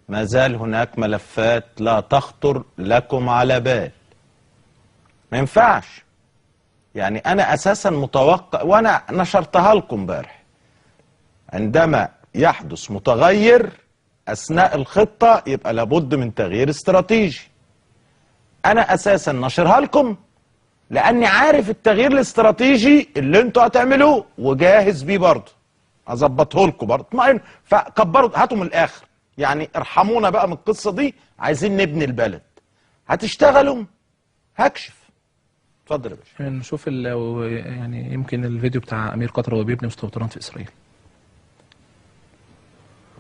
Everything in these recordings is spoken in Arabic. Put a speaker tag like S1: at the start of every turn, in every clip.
S1: ما زال هناك ملفات لا تخطر لكم على بال. ما ينفعش. يعني انا اساسا متوقع، وانا نشرتها لكم امبارح، عندما يحدث متغير اثناء الخطة يبقى لابد من تغيير استراتيجي. انا اساسا نشرها لكم لاني عارف التغيير الاستراتيجي اللي انتوا هتعملوه وجاهز بيه برضه. اظبطه لكم برضه، اطمئنوا. فكبروا، هاتوا من الاخر، يعني ارحمونا بقى من القصه دي. عايزين نبني البلد، هتشتغلوا هكشف. اتفضل يا باشا.
S2: نشوف يعني يمكن الفيديو بتاع امير قطر وهو بيبني مستوطنات في اسرائيل.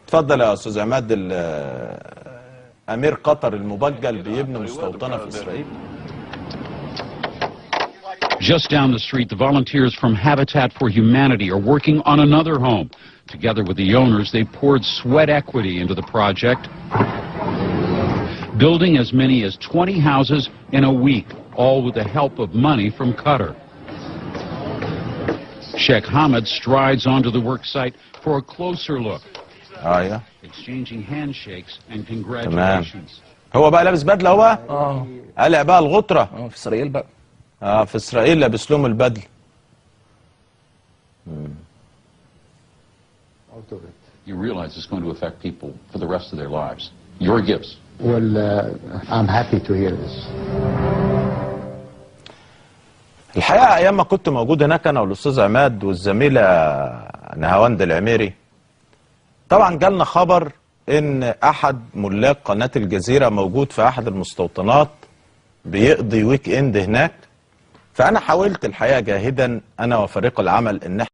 S1: اتفضل يا استاذ عماد. امير قطر المبجل بيبني مستوطنه في اسرائيل.
S3: Just down the street, the volunteers from Habitat for Humanity are working on another home. Together with the owners, they poured sweat equity into the project, building as many as 20 houses in a week, all with the help of money from Qatar. Sheikh Hamad strides onto the work site for a closer look, exchanging handshakes and congratulations.
S1: هو بقى لابس بدله هو؟ قلع بقى الغطره.
S2: في اسرائيل بقى.
S1: في اسرائيل لابس لهم البدل.
S3: You realize it's going to affect people for the rest of their lives. Your gifts.
S4: Well, I'm happy to hear this.
S1: الحقيقه ايام ما كنت موجود هناك انا والاستاذ عماد والزميله نهاوند العميري، طبعا جالنا خبر ان احد ملاك قناه الجزيره موجود في احد المستوطنات بيقضي ويك اند هناك. فانا حاولت الحقيقه جاهدا انا وفريق العمل ان